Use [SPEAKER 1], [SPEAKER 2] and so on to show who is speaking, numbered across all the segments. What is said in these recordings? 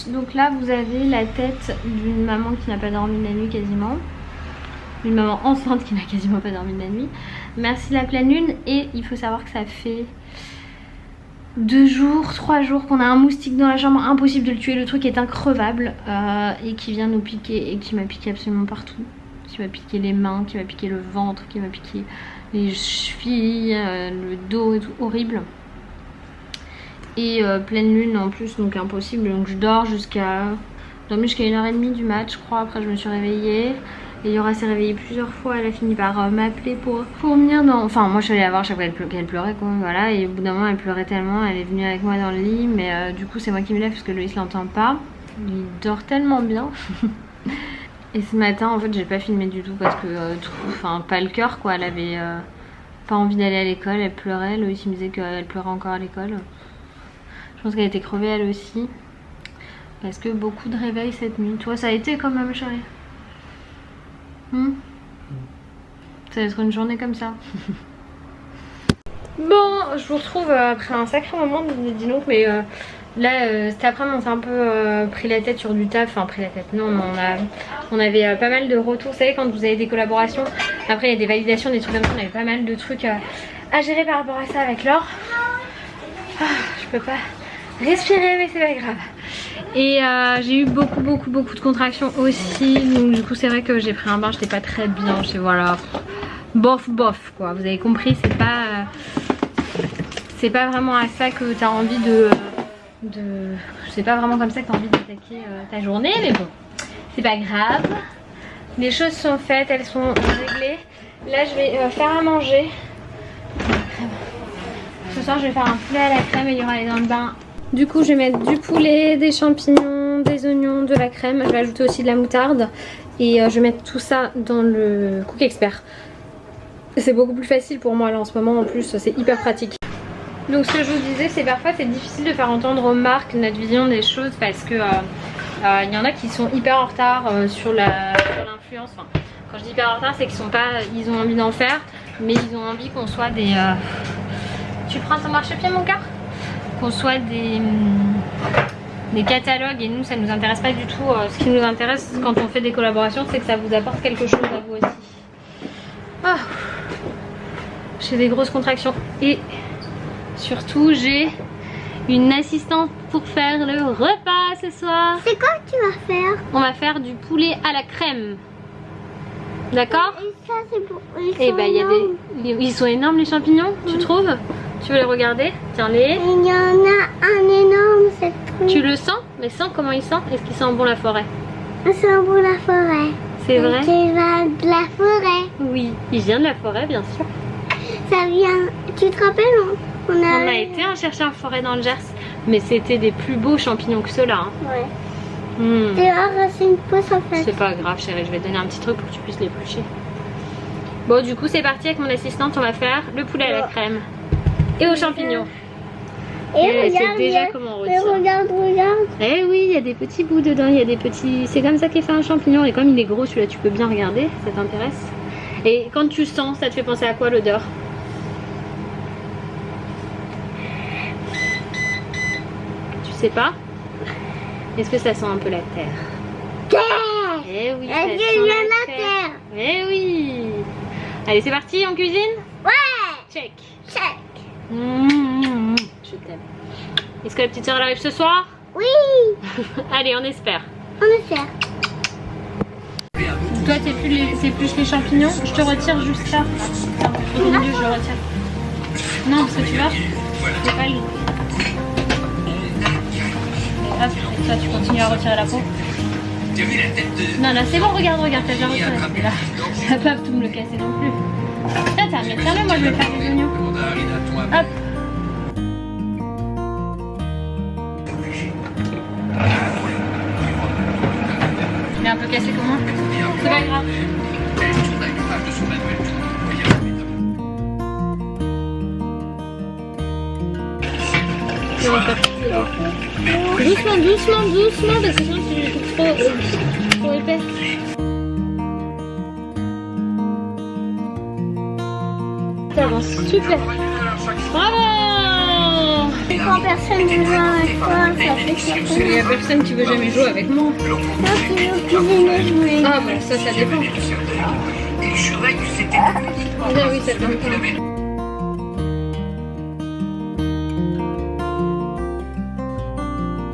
[SPEAKER 1] Donc là vous avez la tête d'une maman qui n'a pas dormi la nuit quasiment. Une maman enceinte qui n'a quasiment pas dormi de la nuit. Merci la pleine lune. Et il faut savoir que ça fait 2 jours, 3 jours qu'on a un moustique dans la chambre. Impossible de le tuer, le truc est increvable. Et qui vient nous piquer et qui m'a piqué absolument partout. Qui m'a piqué les mains, qui m'a piqué le ventre, qui m'a piqué les chevilles, le dos et tout, horrible. Et pleine lune en plus, donc impossible. Donc je dors jusqu'à 1h30 du match je crois. Après je me suis réveillée. Et Yora s'est réveillée plusieurs fois, elle a fini par m'appeler pour venir dans... Enfin moi je suis allée la voir chaque fois qu'elle pleurait quoi, voilà. Et au bout d'un moment elle pleurait tellement, elle est venue avec moi dans le lit. Mais du coup c'est moi qui me lève parce que Loïs l'entend pas. Il dort tellement bien. Et ce matin en fait j'ai pas filmé du tout parce que enfin pas le cœur quoi. Elle avait pas envie d'aller à l'école, elle pleurait. Loïs il me disait qu'elle pleurait encore à l'école. Je pense qu'elle était crevée elle aussi. Parce que beaucoup de réveils cette nuit. Toi ça a été quand même chérie? Ça va être une journée comme ça. Bon, je vous retrouve après un sacré moment dis donc, mais là cet après-midi on s'est un peu pris la tête sur du taf, enfin pris la tête, non, mais on avait pas mal de retours, vous savez quand vous avez des collaborations, après il y a des validations, des trucs comme ça, on avait pas mal de trucs à gérer par rapport à ça avec Laure. Je peux pas respirer mais c'est pas grave. Et j'ai eu beaucoup de contractions aussi. Donc du coup c'est vrai que j'ai pris un bain, j'étais pas très bien. Je sais voilà. Bof quoi. Vous avez compris, c'est pas vraiment à ça que t'as envie de. C'est pas vraiment comme ça que t'as envie d'attaquer ta journée, mais bon. C'est pas grave. Les choses sont faites, elles sont réglées. Là je vais faire à manger. Ce soir je vais faire un poulet à la crème et il y aura les dans le bain. Du coup je vais mettre du poulet, des champignons, des oignons, de la crème. Je vais ajouter aussi de la moutarde. Et je vais mettre tout ça dans le Cook Expert. C'est beaucoup plus facile pour moi là en ce moment, en plus c'est hyper pratique. Donc ce que je vous disais, c'est parfois c'est difficile de faire entendre aux marques notre vision des choses. Parce que y en a qui sont hyper en retard sur l'influence. Enfin, quand je dis hyper en retard c'est qu'ils sont pas, ils ont envie d'en faire. Mais ils ont envie qu'on soit des... Tu prends ton marchepied mon gars? Qu'on soit des catalogues et nous ça nous intéresse pas du tout. Ce qui nous intéresse quand on fait des collaborations c'est que ça vous apporte quelque chose à vous aussi. Oh. J'ai des grosses contractions et surtout j'ai une assistante pour faire le repas ce soir.
[SPEAKER 2] C'est quoi que tu vas faire?
[SPEAKER 1] On va faire du poulet à la crème. D'accord?
[SPEAKER 2] Et ça c'est pour...
[SPEAKER 1] Et bah il y a des... Ils sont énormes les champignons, tu trouves? Tu veux les regarder? Tiens-les.
[SPEAKER 2] Il y en a un énorme, cette truc.
[SPEAKER 1] Tu le sens? Mais sens comment il sent? Est-ce qu'il sent bon la forêt?
[SPEAKER 2] Ça sent bon la forêt.
[SPEAKER 1] C'est vrai?
[SPEAKER 2] Tu vas de la forêt.
[SPEAKER 1] Oui, il vient de la forêt bien sûr.
[SPEAKER 2] Ça vient... Tu te rappelles? On
[SPEAKER 1] a été chercher en forêt dans le Gers. Mais c'était des plus beaux champignons que ceux-là. Hein.
[SPEAKER 2] Ouais. Et alors c'est une pause en fait.
[SPEAKER 1] C'est pas grave chérie, je vais te donner un petit truc pour que tu puisses l'éplucher. Bon du coup c'est parti avec mon assistante, on va faire le poulet à la crème. Et aux champignons. Et c'est déjà comment on retire.
[SPEAKER 2] Regarde.
[SPEAKER 1] Eh oui, il y a des petits bouts dedans, il y a des petits... C'est comme ça qu'est fait un champignon. Et comme il est gros, celui-là, tu peux bien regarder, ça t'intéresse. Et quand tu sens, ça te fait penser à quoi l'odeur? Tu sais pas? Est-ce que ça sent un peu la terre?
[SPEAKER 2] Terre!
[SPEAKER 1] Eh oui,
[SPEAKER 2] ça sent la terre.
[SPEAKER 1] Eh oui. Allez, c'est parti, on cuisine?
[SPEAKER 2] Ouais!
[SPEAKER 1] Check.
[SPEAKER 2] Je
[SPEAKER 1] t'aime. Est-ce que la petite soeur elle arrive ce soir?
[SPEAKER 2] Oui.
[SPEAKER 1] Allez, on espère.
[SPEAKER 2] On espère.
[SPEAKER 1] Toi, c'est plus les champignons. Je te retire juste ça. Au milieu, je le retire. Non, parce que tu vois, c'est pas le... Hop, et toi, tu continues à retirer la peau. Non, là, c'est bon, regarde, t'as déjà retiré. C'est là. Ça va pas tout me le casser non plus. Tiens, mais tiens-le, moi je vais faire des oignons. Hop. Il est un peu cassé comment? C'est pas grave. Doucement, parce que sinon c'est trop épais. Ça avance super. Bravo!
[SPEAKER 2] Quand personne ne joue avec toi, ça fait
[SPEAKER 1] Parce qu'il y a personne qui veut jamais jouer avec moi.
[SPEAKER 2] Toi qui veux cuisiner, jouer.
[SPEAKER 1] Ah bah ça dépend. Ah oui, ça dépend.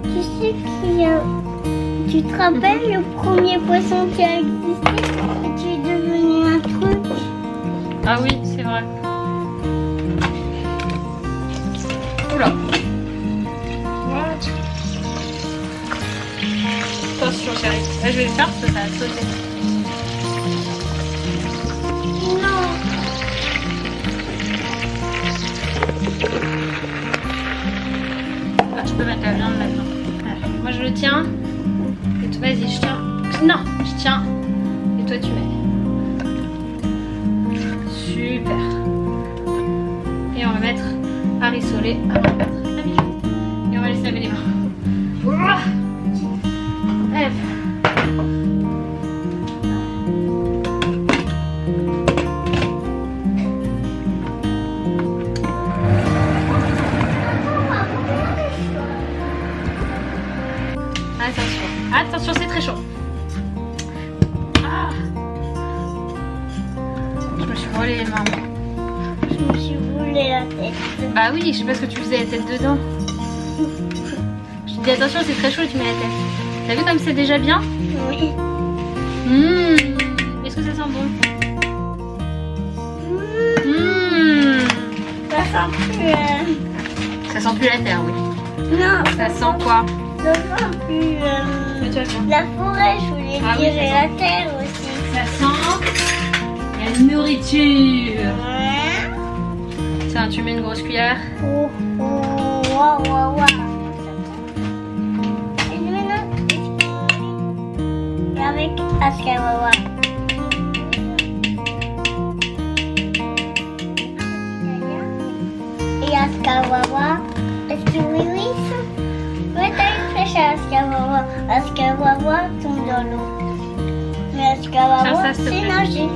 [SPEAKER 2] Tu sais qu'il y a... Tu te rappelles le premier poisson qui a existé et tu es devenu un truc?
[SPEAKER 1] Ah oui, c'est vrai. Oula. What? Attention chérie. Là, je vais le faire parce que ça va sauter.
[SPEAKER 2] Non.
[SPEAKER 1] Ah, tu peux mettre la viande maintenant. Voilà. Moi je le tiens. Et toi, vas-y, je tiens. Non, je tiens. Et toi tu mets. Super. Et on va mettre à rissoler. On va mettre la bijou. Et on va laisser laver les mains. Ouah. Allez. Attention, c'est très chaud. Ah. Je me suis brûlé les mains.
[SPEAKER 2] Je me suis brûlé la tête.
[SPEAKER 1] Bah oui, je sais pas ce que tu faisais la tête dedans. Je te dis attention, c'est très chaud et tu mets la tête. T'as vu comme c'est déjà bien?
[SPEAKER 2] Oui.
[SPEAKER 1] Est-ce que ça sent bon?
[SPEAKER 2] Ça sent plus...
[SPEAKER 1] Ça sent plus la terre, oui.
[SPEAKER 2] Non.
[SPEAKER 1] Ça sent quoi?
[SPEAKER 2] Ça sent plus... La forêt, je voulais
[SPEAKER 1] Ah
[SPEAKER 2] dire,
[SPEAKER 1] oui, ça
[SPEAKER 2] et
[SPEAKER 1] sent.
[SPEAKER 2] la terre aussi.
[SPEAKER 1] Ça sent la nourriture. Tiens, tu mets une grosse cuillère.
[SPEAKER 2] Oh, oh, waouh, waouh, waouh. Et maintenant, et avec Aska Wawa. Et Aska Wawa, est-ce que oui, oui, ça? Ouais, t'as une flèche à Aska Wawa. Aska Wawa tombe dans l'eau. Mais Aska
[SPEAKER 1] Tiens,
[SPEAKER 2] Wawa,
[SPEAKER 1] ça, s'il te
[SPEAKER 2] c'est
[SPEAKER 1] plaît.
[SPEAKER 2] nager.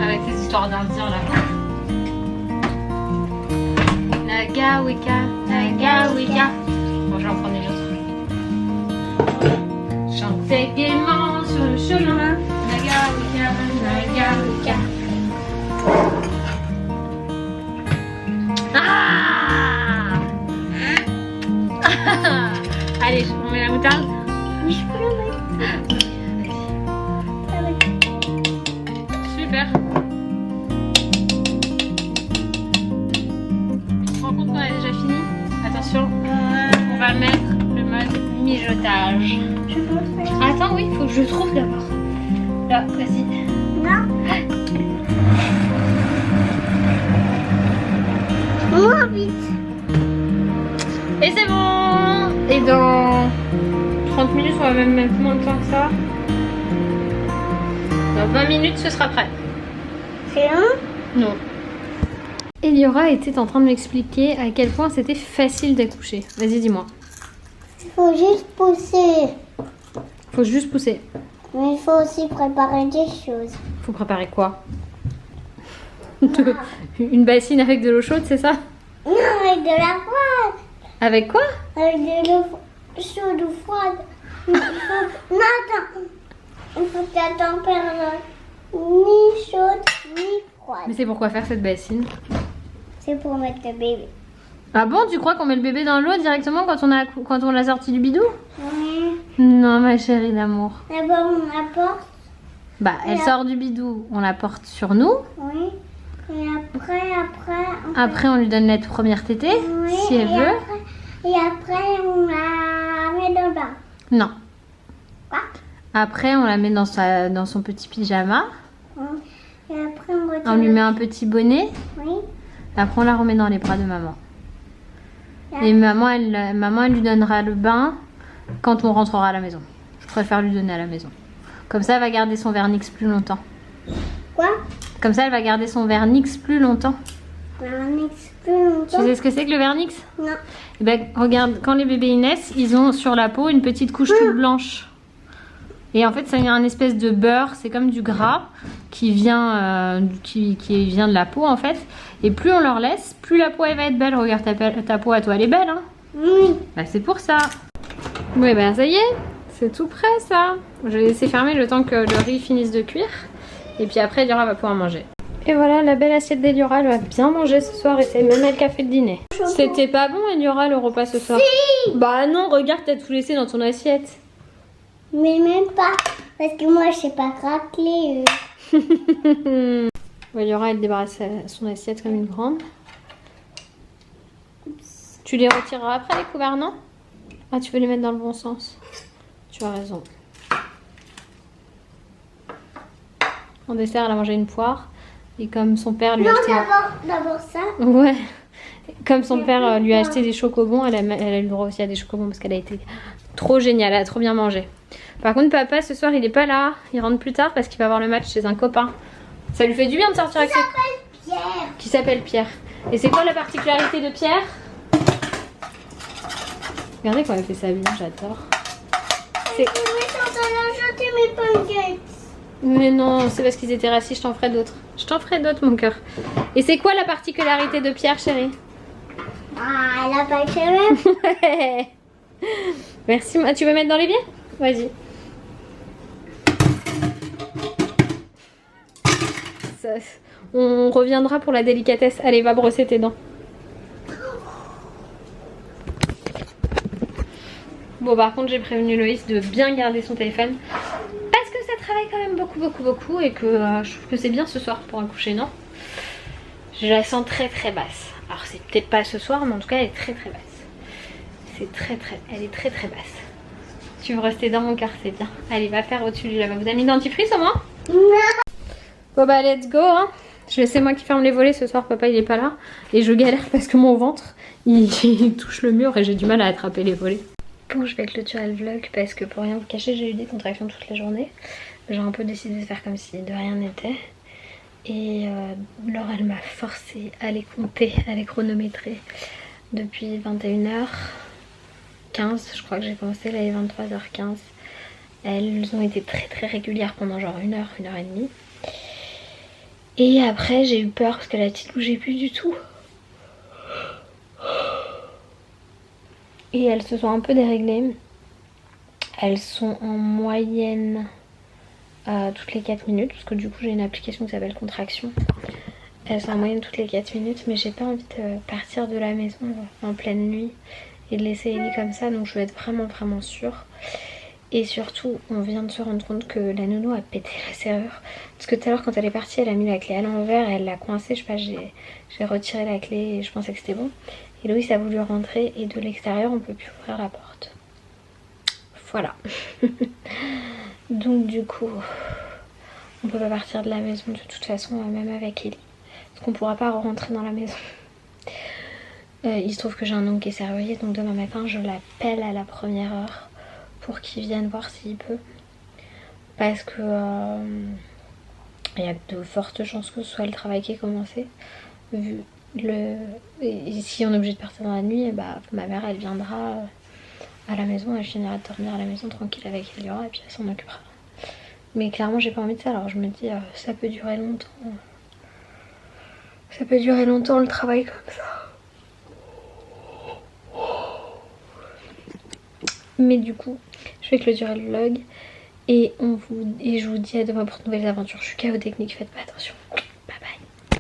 [SPEAKER 1] Avec tes histoires d'indiens là. Nagawika, Nagawika. Bon, je vais en prendre une autre. Chantez gaiement sur le chemin. Nagawika, Nagawika. Ah. Allez, on met la moutarde.
[SPEAKER 2] Oui, je peux le mettre.
[SPEAKER 1] Super. Tu te rends compte qu'on a déjà fini? Attention, on va mettre le mode mijotage.
[SPEAKER 2] Je peux le faire.
[SPEAKER 1] Attends, oui, il faut que je trouve d'abord. Là, vas-y.
[SPEAKER 2] Non. Moins vite.
[SPEAKER 1] Et c'est bon. Et dans 30 minutes, on va même mettre moins de temps que ça. Dans 20 minutes, ce sera prêt.
[SPEAKER 2] C'est long?
[SPEAKER 1] Non. Eliora était en train de m'expliquer à quel point c'était facile d'accoucher. Vas-y, dis-moi.
[SPEAKER 2] Il faut juste pousser.
[SPEAKER 1] Faut juste pousser.
[SPEAKER 2] Mais il faut aussi préparer des choses.
[SPEAKER 1] Faut préparer quoi? Une bassine avec de l'eau chaude, c'est ça?
[SPEAKER 2] Non, avec de la froide.
[SPEAKER 1] Avec quoi?
[SPEAKER 2] Avec de l'eau chaude ou froide. Il faut... Non, attends. Il faut que la température ni chaude ni froide.
[SPEAKER 1] Mais c'est pourquoi faire cette bassine?
[SPEAKER 2] C'est pour mettre le bébé.
[SPEAKER 1] Ah bon, tu crois qu'on met le bébé dans l'eau directement quand on l'a sorti du bidou?
[SPEAKER 2] Oui.
[SPEAKER 1] Non, ma chérie d'amour.
[SPEAKER 2] D'abord, on la porte.
[SPEAKER 1] Bah, elle sort du bidou, on la porte sur nous.
[SPEAKER 2] Oui. Et après,
[SPEAKER 1] Après, on lui donne la première tétée,
[SPEAKER 2] oui,
[SPEAKER 1] si elle veut.
[SPEAKER 2] Et après, on la met dans le bain.
[SPEAKER 1] Non.
[SPEAKER 2] Quoi?
[SPEAKER 1] Après, on la met dans son petit pyjama.
[SPEAKER 2] Et après, on retire.
[SPEAKER 1] On lui met un petit bonnet.
[SPEAKER 2] Oui.
[SPEAKER 1] Après, on la remet dans les bras de maman. Et maman, elle lui donnera le bain quand on rentrera à la maison. Je préfère lui donner à la maison. Comme ça, elle va garder son vernix plus longtemps.
[SPEAKER 2] Quoi?
[SPEAKER 1] Comme ça, elle va garder son vernix plus longtemps.
[SPEAKER 2] Vernix plus longtemps?
[SPEAKER 1] Tu sais ce que c'est que le vernix?
[SPEAKER 2] Non.
[SPEAKER 1] Eh ben, regarde, quand les bébés ils naissent, ils ont sur la peau une petite couche toute blanche. Et en fait, c'est un espèce de beurre, c'est comme du gras qui vient, qui vient de la peau en fait. Et plus on leur laisse, plus la peau elle va être belle. Regarde ta peau à toi, elle est belle, hein?
[SPEAKER 2] Oui.
[SPEAKER 1] Bah c'est pour ça. Oui bah ça y est, c'est tout prêt ça. Je vais laisser fermer le temps que le riz finisse de cuire. Et puis après Eliora va pouvoir manger. Et voilà la belle assiette d'Eliora, elle va bien manger ce soir et c'est même elle qui a fait le dîner. C'était pas bon Eliora le repas ce soir?
[SPEAKER 2] Si.
[SPEAKER 1] Bah non, regarde, t'as tout laissé dans ton assiette.
[SPEAKER 2] Mais même pas. Parce que moi, je sais pas racler.
[SPEAKER 1] Eliora elle débarrasse son assiette comme une grande. Tu les retireras après les couverts, non? Ah, tu veux les mettre dans le bon sens. Tu as raison. En dessert, elle a mangé une poire. Et comme son père lui a acheté...
[SPEAKER 2] D'abord ça.
[SPEAKER 1] Ouais. Comme son père lui a acheté des chocobons, elle a eu le droit aussi à des chocobons parce qu'elle a été trop géniale. Elle a trop bien mangé. Par contre, papa, ce soir, il est pas là. Il rentre plus tard parce qu'il va voir le match chez un copain. Ça lui fait du bien de sortir avec ses...
[SPEAKER 2] Pierre.
[SPEAKER 1] Qui s'appelle Pierre. Et c'est quoi la particularité de Pierre? Regardez comment elle fait sa vie, j'adore.
[SPEAKER 2] Je vais ajouter mes pancakes.
[SPEAKER 1] Mais non, c'est parce qu'ils étaient rassis, je t'en ferai d'autres. Je t'en ferai d'autres, mon cœur. Et c'est quoi la particularité de Pierre, chérie?
[SPEAKER 2] Ah, elle a pas de cheveux.
[SPEAKER 1] Ouais. Merci. Tu veux mettre dans les pieds? Vas-y. On reviendra pour la délicatesse. Allez, va brosser tes dents. Bon, par contre, j'ai prévenu Loïs de bien garder son téléphone. Parce que ça travaille quand même beaucoup. Et que je trouve que c'est bien ce soir pour un coucher, non? Je la sens très basse. Alors, c'est peut-être pas ce soir, mais en tout cas, elle est très basse. Elle est très basse. Tu veux rester dans mon cœur, c'est bien. Allez, va faire au-dessus du lavabo. Vous avez mis dentifrice au moins?
[SPEAKER 2] Non.
[SPEAKER 1] Bon bah let's go hein. C'est moi qui ferme les volets ce soir, papa il est pas là. Et je galère parce que mon ventre il touche le mur et j'ai du mal à attraper les volets. Bon, je vais clôturer le vlog parce que pour rien vous cacher, j'ai eu des contractions toute la journée. J'ai un peu décidé de faire comme si de rien n'était. Et Laure elle m'a forcé à les compter, à les chronométrer depuis 21h15. Je crois que j'ai commencé, là il est 23h15. Elles ont été très régulières pendant genre 1 heure, 1 heure et demie. Et après j'ai eu peur parce que la petite bougeait plus du tout. Et elles se sont un peu déréglées. Elles sont en moyenne toutes les 4 minutes. Parce que du coup j'ai une application qui s'appelle Contraction. Elles sont en moyenne toutes les 4 minutes. Mais j'ai pas envie de partir de la maison en pleine nuit et de laisser Ellie comme ça. Donc je veux être vraiment sûre. Et surtout, on vient de se rendre compte que la nounou a pété la serrure. Parce que tout à l'heure, quand elle est partie, elle a mis la clé à l'envers, elle l'a coincée. Je sais pas, j'ai retiré la clé et je pensais que c'était bon. Et Loïs a voulu rentrer et de l'extérieur, on peut plus ouvrir la porte. Voilà. Donc du coup, on peut pas partir de la maison de toute façon, même avec Ellie. Parce qu'on pourra pas rentrer dans la maison. Il se trouve que j'ai un oncle qui est serrurier, donc demain matin, je l'appelle à la première heure. Pour qu'il vienne voir s'il peut. Parce que il y a de fortes chances que ce soit le travail qui ait commencé. Vu et si on est obligé de partir dans la nuit, bah, ma mère elle viendra à la maison, elle finira de dormir à la maison tranquille avec Eliora et puis elle s'en occupera. Mais clairement j'ai pas envie de ça, alors je me dis ça peut durer longtemps. Ça peut durer longtemps le travail comme ça. Mais du coup, je vais clôturer le vlog et je vous dis à demain pour de nouvelles aventures. Je suis chaos technique, faites pas attention.